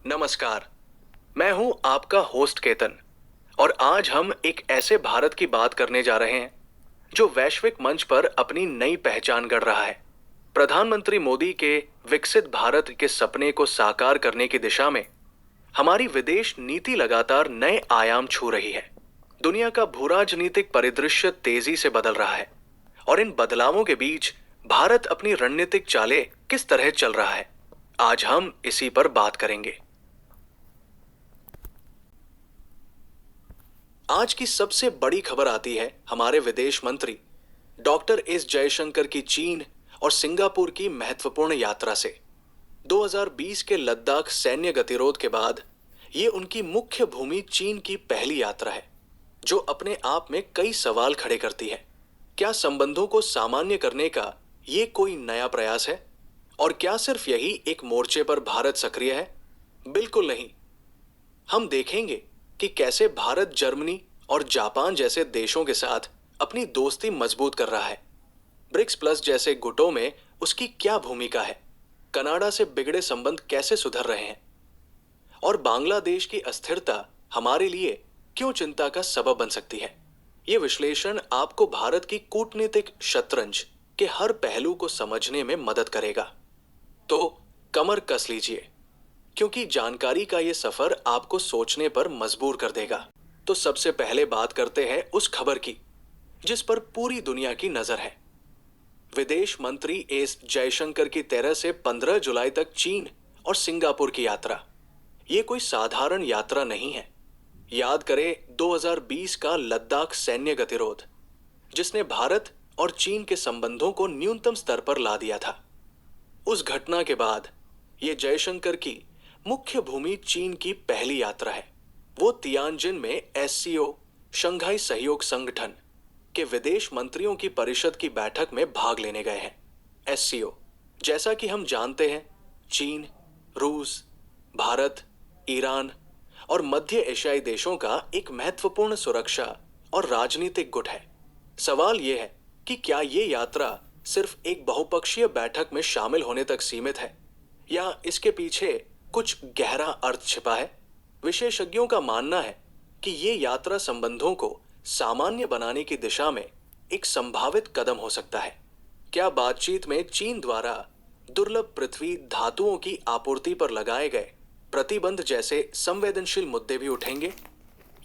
नमस्कार। मैं हूं आपका होस्ट केतन और आज हम एक ऐसे भारत की बात करने जा रहे हैं जो वैश्विक मंच पर अपनी नई पहचान गढ़ रहा है। प्रधानमंत्री मोदी के विकसित भारत के सपने को साकार करने की दिशा में हमारी विदेश नीति लगातार नए आयाम छू रही है। दुनिया का भूराजनीतिक परिदृश्य तेजी से बदल रहा है और इन बदलावों के बीच भारत अपनी रणनीतिक चालें किस तरह चल रहा है, आज हम इसी पर बात करेंगे। आज की सबसे बड़ी खबर आती है हमारे विदेश मंत्री डॉक्टर एस जयशंकर की चीन और सिंगापुर की महत्वपूर्ण यात्रा से। 2020 के लद्दाख सैन्य गतिरोध के बाद ये उनकी मुख्य भूमि चीन की पहली यात्रा है, जो अपने आप में कई सवाल खड़े करती है। क्या संबंधों को सामान्य करने का ये कोई नया प्रयास है? और क्या सिर्फ यही एक मोर्चे पर भारत सक्रिय है? बिल्कुल नहीं। हम देखेंगे कि कैसे भारत जर्मनी और जापान जैसे देशों के साथ अपनी दोस्ती मजबूत कर रहा है। ब्रिक्स प्लस जैसे गुटों में उसकी क्या भूमिका है? कनाडा से बिगड़े संबंध कैसे सुधर रहे हैं? और बांग्लादेश की अस्थिरता हमारे लिए क्यों चिंता का सबब बन सकती है? ये विश्लेषण आपको भारत की कूटनीतिक शतरंज के हर पहलू को समझने में मदद करेगा। तो कमर कस लीजिए, क्योंकि जानकारी का ये सफर आपको सोचने पर मजबूर कर देगा। तो सबसे पहले बात करते हैं उस खबर की जिस पर पूरी दुनिया की नजर है। विदेश मंत्री एस जयशंकर की 13 से 15 जुलाई तक चीन और सिंगापुर की यात्रा। ये कोई साधारण यात्रा नहीं है। याद करें 2020 का लद्दाख सैन्य गतिरोध, जिसने भारत और चीन के संबंधों को न्यूनतम स्तर पर ला दिया था। उस घटना के बाद ये जयशंकर की मुख्य भूमि चीन की पहली यात्रा है। वो तियानजिन में एससीओ शंघाई सहयोग संगठन के विदेश मंत्रियों की परिषद की बैठक में भाग लेने गए हैं। एससीओ, जैसा कि हम जानते हैं, चीन, रूस, भारत, ईरान और मध्य एशियाई देशों का एक महत्वपूर्ण सुरक्षा और राजनीतिक गुट है। सवाल यह है कि क्या ये यात्रा सिर्फ एक बहुपक्षीय बैठक में शामिल होने तक सीमित है या इसके पीछे कुछ गहरा अर्थ छिपा है? विशेषज्ञों का मानना है कि ये यात्रा संबंधों को सामान्य बनाने की दिशा में एक संभावित कदम हो सकता है। क्या बातचीत में चीन द्वारा दुर्लभ पृथ्वी धातुओं की आपूर्ति पर लगाए गए प्रतिबंध जैसे संवेदनशील मुद्दे भी उठेंगे?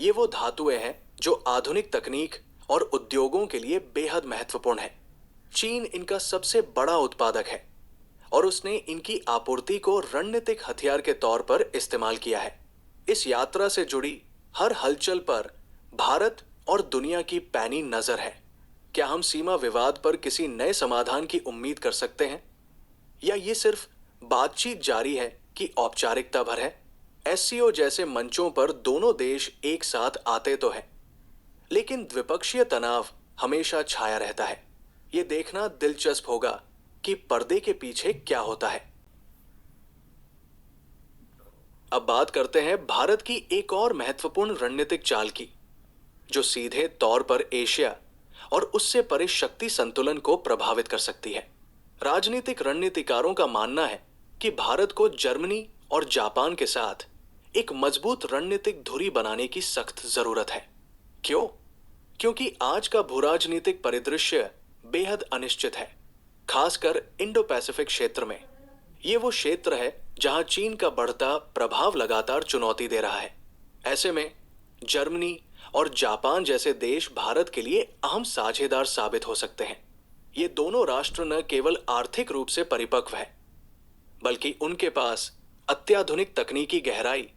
ये वो धातुएं हैं जो आधुनिक तकनीक और उद्योगों के लिए बेहद महत्वपूर्ण है। चीन इनका सबसे बड़ा उत्पादक है और उसने इनकी आपूर्ति को रणनीतिक हथियार के तौर पर इस्तेमाल किया है। इस यात्रा से जुड़ी हर हलचल पर भारत और दुनिया की पैनी नजर है। क्या हम सीमा विवाद पर किसी नए समाधान की उम्मीद कर सकते हैं या ये सिर्फ बातचीत जारी है कि औपचारिकता भर है? एससीओ जैसे मंचों पर दोनों देश एक साथ आते तो हैं, लेकिन द्विपक्षीय तनाव हमेशा छाया रहता है। ये देखना दिलचस्प होगा कि पर्दे के पीछे क्या होता है। अब बात करते हैं भारत की एक और महत्वपूर्ण रणनीतिक चाल की, जो सीधे तौर पर एशिया और उससे परे शक्ति संतुलन को प्रभावित कर सकती है। राजनीतिक रणनीतिकारों का मानना है कि भारत को जर्मनी और जापान के साथ एक मजबूत रणनीतिक धुरी बनाने की सख्त जरूरत है। क्यों? क्योंकि आज का भूराजनीतिक परिदृश्य बेहद अनिश्चित है, खासकर इंडो पैसिफिक क्षेत्र में। ये वो क्षेत्र है जहां चीन का बढ़ता प्रभाव लगातार चुनौती दे रहा है। ऐसे में जर्मनी और जापान जैसे देश भारत के लिए अहम साझेदार साबित हो सकते हैं। ये दोनों राष्ट्र न केवल आर्थिक रूप से परिपक्व है, बल्कि उनके पास अत्याधुनिक तकनीकी गहराई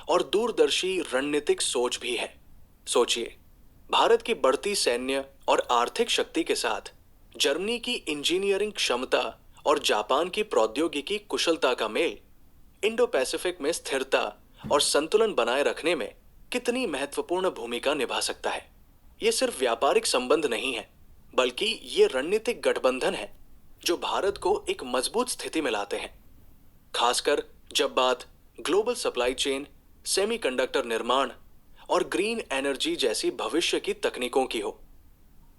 और दूरदर्शी रणनीतिक सोच भी है। सोचिए, भारत की बढ़ती सैन्य और आर्थिक शक्ति के साथ जर्मनी की इंजीनियरिंग क्षमता और जापान की प्रौद्योगिकी कुशलता का मेल इंडो पैसिफिक में स्थिरता और संतुलन बनाए रखने में कितनी महत्वपूर्ण भूमिका निभा सकता है। ये सिर्फ व्यापारिक संबंध नहीं है, बल्कि ये रणनीतिक गठबंधन है जो भारत को एक मजबूत स्थिति में लाते हैं, खासकर जब बात ग्लोबल सप्लाई चेन, सेमीकंडक्टर निर्माण और ग्रीन एनर्जी जैसी भविष्य की तकनीकों की हो।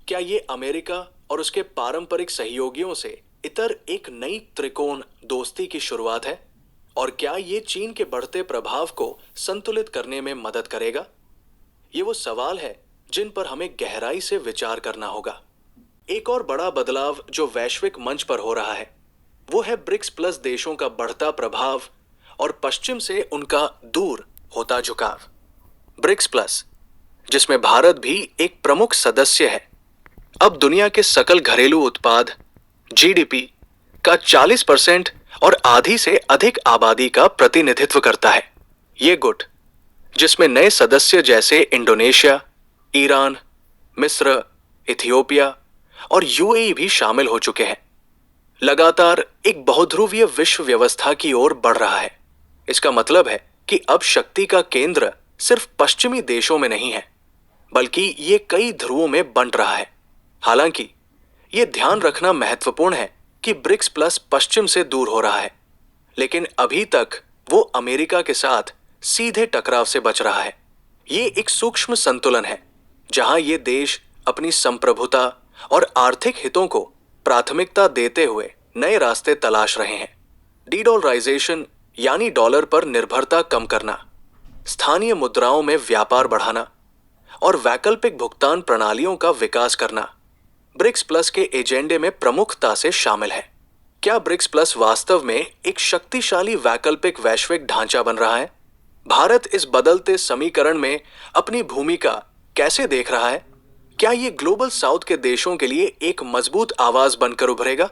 क्या ये अमेरिका और उसके पारंपरिक सहयोगियों से इतर एक नई त्रिकोण दोस्ती की शुरुआत है? और क्या ये चीन के बढ़ते प्रभाव को संतुलित करने में मदद करेगा? ये वो सवाल है जिन पर हमें गहराई से विचार करना होगा। एक और बड़ा बदलाव जो वैश्विक मंच पर हो रहा है वो है ब्रिक्स प्लस देशों का बढ़ता प्रभाव और पश्चिम से उनका दूर होता झुकाव। ब्रिक्स प्लस, जिसमें भारत भी एक प्रमुख सदस्य है, अब दुनिया के सकल घरेलू उत्पाद जीडीपी का 40% और आधी से अधिक आबादी का प्रतिनिधित्व करता है। ये गुट, जिसमें नए सदस्य जैसे इंडोनेशिया, ईरान, मिस्र, इथियोपिया और यूएई भी शामिल हो चुके हैं, लगातार एक बहुध्रुवीय विश्व व्यवस्था की ओर बढ़ रहा है। इसका मतलब है कि अब शक्ति का केंद्र सिर्फ पश्चिमी देशों में नहीं है, बल्कि ये कई ध्रुवों में बंट रहा है। हालांकि ये ध्यान रखना महत्वपूर्ण है कि ब्रिक्स प्लस पश्चिम से दूर हो रहा है, लेकिन अभी तक वो अमेरिका के साथ सीधे टकराव से बच रहा है। ये एक सूक्ष्म संतुलन है जहां ये देश अपनी संप्रभुता और आर्थिक हितों को प्राथमिकता देते हुए नए रास्ते तलाश रहे हैं। डीडॉलराइजेशन यानी डॉलर पर निर्भरता कम करना, स्थानीय मुद्राओं में व्यापार बढ़ाना और वैकल्पिक भुगतान प्रणालियों का विकास करना ब्रिक्स प्लस के एजेंडे में प्रमुखता से शामिल है। क्या ब्रिक्स प्लस वास्तव में एक शक्तिशाली वैकल्पिक वैश्विक ढांचा बन रहा है? भारत इस बदलते समीकरण में अपनी भूमिका कैसे देख रहा है? क्या ये ग्लोबल साउथ के देशों के लिए एक मजबूत आवाज बनकर उभरेगा?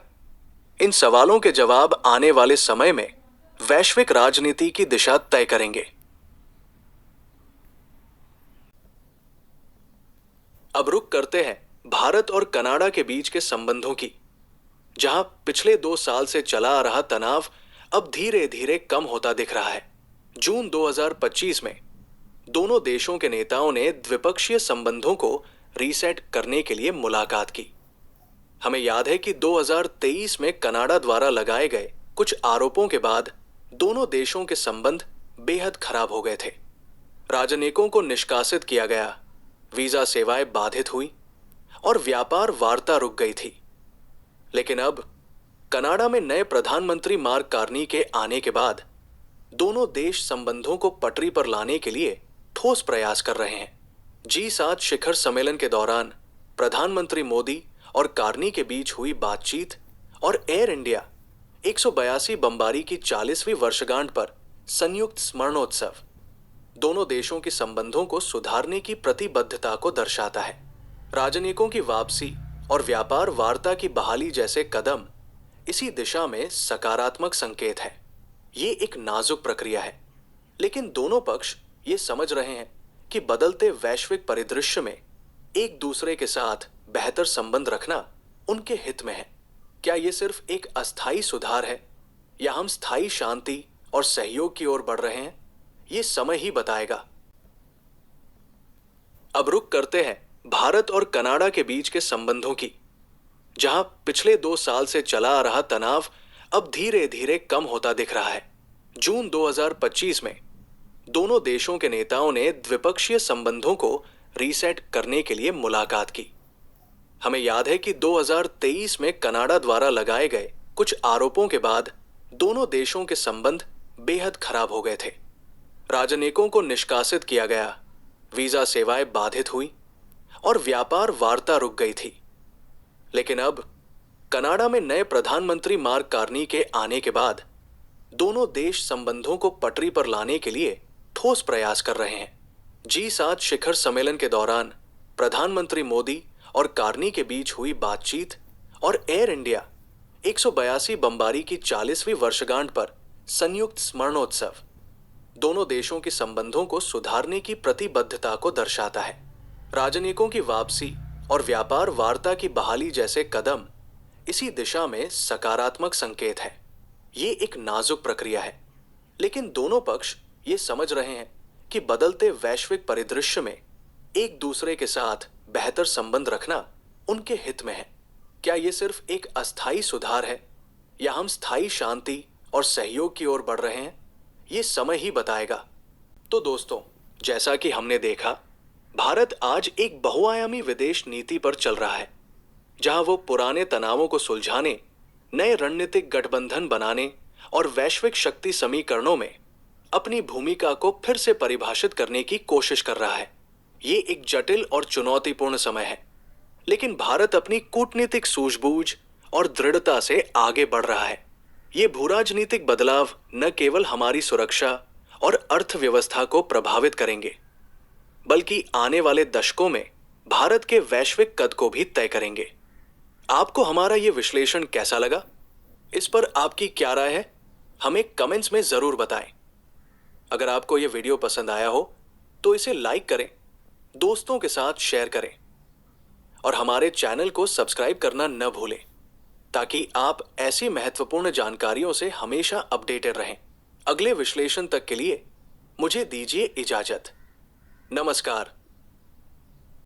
इन सवालों के जवाब आने वाले समय में वैश्विक राजनीति की दिशा तय करेंगे। अब रुक करते हैं भारत और कनाडा के बीच के संबंधों की, जहां पिछले 2 साल से चला आ रहा तनाव अब धीरे धीरे कम होता दिख रहा है। जून 2025 में दोनों देशों के नेताओं ने द्विपक्षीय संबंधों को रीसेट करने के लिए मुलाकात की। हमें याद है कि 2023 में कनाडा द्वारा लगाए गए कुछ आरोपों के बाद दोनों देशों के संबंध बेहद खराब हो गए थे। राजनयिकों को निष्कासित किया गया, वीजा सेवाएं बाधित हुई और व्यापार वार्ता रुक गई थी। लेकिन अब कनाडा में नए प्रधानमंत्री मार्क कार्नी के आने के बाद दोनों देश संबंधों को पटरी पर लाने के लिए ठोस प्रयास कर रहे हैं। G7 शिखर सम्मेलन के दौरान प्रधानमंत्री मोदी और कार्नी के बीच हुई बातचीत और एयर इंडिया 182 बमबारी की 40वीं वर्षगांठ पर संयुक्त स्मरणोत्सव दोनों देशों के संबंधों को सुधारने की प्रतिबद्धता को दर्शाता है। राजनयिकों की वापसी और व्यापार वार्ता की बहाली जैसे कदम इसी दिशा में सकारात्मक संकेत है। ये एक नाजुक प्रक्रिया है, लेकिन दोनों पक्ष ये समझ रहे हैं कि बदलते वैश्विक परिदृश्य में एक दूसरे के साथ बेहतर संबंध रखना उनके हित में है। क्या ये सिर्फ एक अस्थायी सुधार है या हम स्थायी शांति और सहयोग की ओर बढ़ रहे हैं? ये समय ही बताएगा। अब रुक करते हैं भारत और कनाडा के बीच के संबंधों की, जहां पिछले 2 साल से चला आ रहा तनाव अब धीरे धीरे कम होता दिख रहा है। जून 2025 में दोनों देशों के नेताओं ने द्विपक्षीय संबंधों को रीसेट करने के लिए मुलाकात की। हमें याद है कि 2023 में कनाडा द्वारा लगाए गए कुछ आरोपों के बाद दोनों देशों के संबंध बेहद खराब हो गए थे। राजनयिकों को निष्कासित किया गया, वीजा सेवाएं बाधित हुई और व्यापार वार्ता रुक गई थी। लेकिन अब कनाडा में नए प्रधानमंत्री मार्क कार्नी के आने के बाद दोनों देश संबंधों को पटरी पर लाने के लिए ठोस प्रयास कर रहे हैं। G7 शिखर सम्मेलन के दौरान प्रधानमंत्री मोदी और कार्नी के बीच हुई बातचीत और एयर इंडिया 182 बमबारी की 40वीं वर्षगांठ पर संयुक्त स्मरणोत्सव दोनों देशों के संबंधों को सुधारने की प्रतिबद्धता को दर्शाता है। राजनयिकों की वापसी और व्यापार वार्ता की बहाली जैसे कदम इसी दिशा में सकारात्मक संकेत है। ये एक नाजुक प्रक्रिया है, लेकिन दोनों पक्ष ये समझ रहे हैं कि बदलते वैश्विक परिदृश्य में एक दूसरे के साथ बेहतर संबंध रखना उनके हित में है। क्या ये सिर्फ एक अस्थायी सुधार है या हम स्थायी शांति और सहयोग की ओर बढ़ रहे हैं? ये समय ही बताएगा। तो दोस्तों, जैसा कि हमने देखा, भारत आज एक बहुआयामी विदेश नीति पर चल रहा है, जहां वो पुराने तनावों को सुलझाने, नए रणनीतिक गठबंधन बनाने और वैश्विक शक्ति समीकरणों में अपनी भूमिका को फिर से परिभाषित करने की कोशिश कर रहा है। ये एक जटिल और चुनौतीपूर्ण समय है, लेकिन भारत अपनी कूटनीतिक सूझबूझ और दृढ़ता से आगे बढ़ रहा है। ये भूराजनीतिक बदलाव न केवल हमारी सुरक्षा और अर्थव्यवस्था को प्रभावित करेंगे, बल्कि आने वाले दशकों में भारत के वैश्विक कद को भी तय करेंगे। आपको हमारा ये विश्लेषण कैसा लगा? इस पर आपकी क्या राय है? हमें कमेंट्स में जरूर बताएं। अगर आपको ये वीडियो पसंद आया हो तो इसे लाइक करें, दोस्तों के साथ शेयर करें और हमारे चैनल को सब्सक्राइब करना न भूलें, ताकि आप ऐसी महत्वपूर्ण जानकारियों से हमेशा अपडेटेड रहें। अगले विश्लेषण तक के लिए मुझे दीजिए इजाजत। नमस्कार।